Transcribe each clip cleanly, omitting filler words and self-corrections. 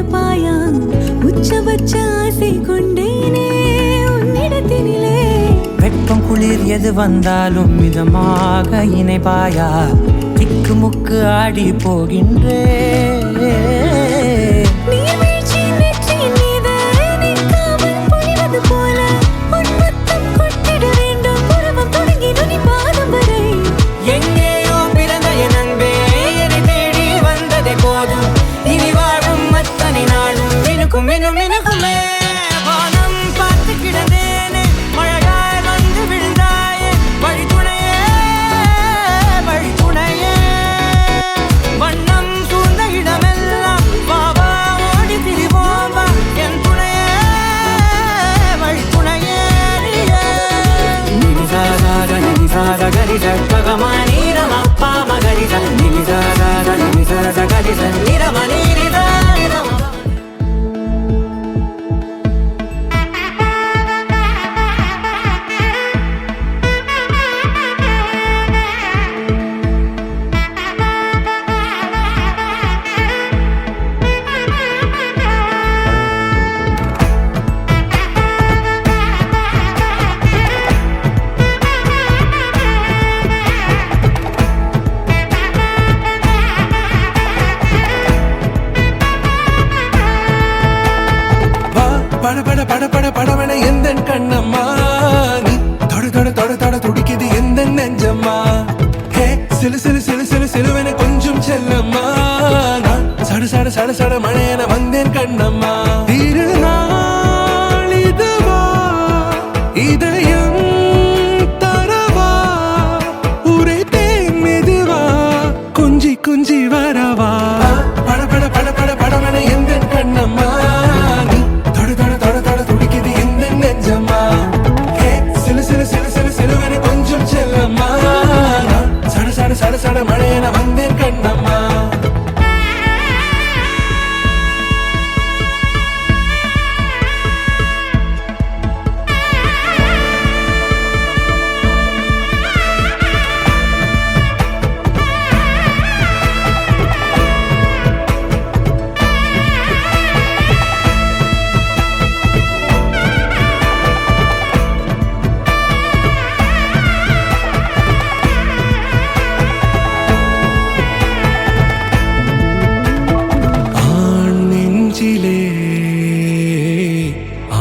இருப்பாயா உச்சபட்ச ஆசை கொண்டேனே உன்னிடத்தினிலே வெப்பம் குளிர் எது வந்தாலும் மிதமாக இணைப்பாயா திக்கு முக்கு ஆடி போகின்றே படவன எந்த கண்ணம்மா நீ தொட தொட தொட தொட துடிக்குது எந்த நெஞ்சம்மா ஹே சிலு சிலு சிலு சிலு சிலுவன கொஞ்சம் செல்லம்மா நான் சட சட சட சட மழையன வந்தேன் கண்ணம்மா திருநாள் இதுவா இதயம் தரவா உரைத்தேன் மெதுவா குஞ்சி குஞ்சி வரவா பட பட பட பட படவன எந்த கண்ணம்மா சட சட மழையன வந்தேன் கண்ணம்மா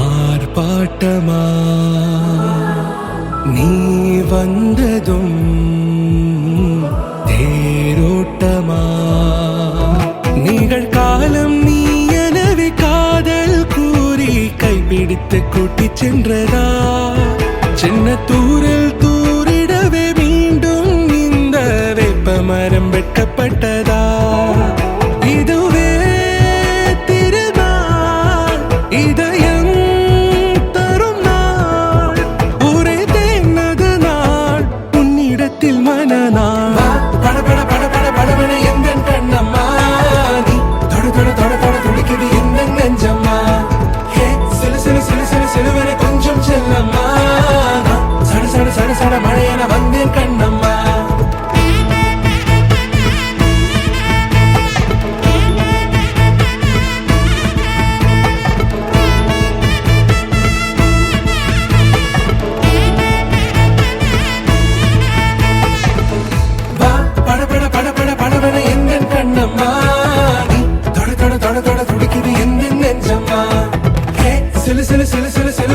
ஆர்ப்பாட்டமா நீ வந்ததும் தேரோட்டமா நிகழ்காலம் நீ எனவே காதல் கூறி கைப்பிடித்து கூட்டிச் சென்றதா சின்ன தூரல் தூரிடவே மீண்டும் இந்த வேப்ப மரம் வெட்கப்பட்டதா இதுவே திருநாள் இதயம் மனநாள் பட பட பட பட படவன எந்த கண்ணம்மா நீ தொட தொட தொட தொட துடிக்குது எந்த நெஞ்சம்மா ஹே சிலு சிலு சிலு சிலு சிலுவன கொஞ்சம் செல்லம்மா சட சட சட சட மழையன வந்தேன் கண்ணம்மா சிலு சிலு சிலு சிலு சிலு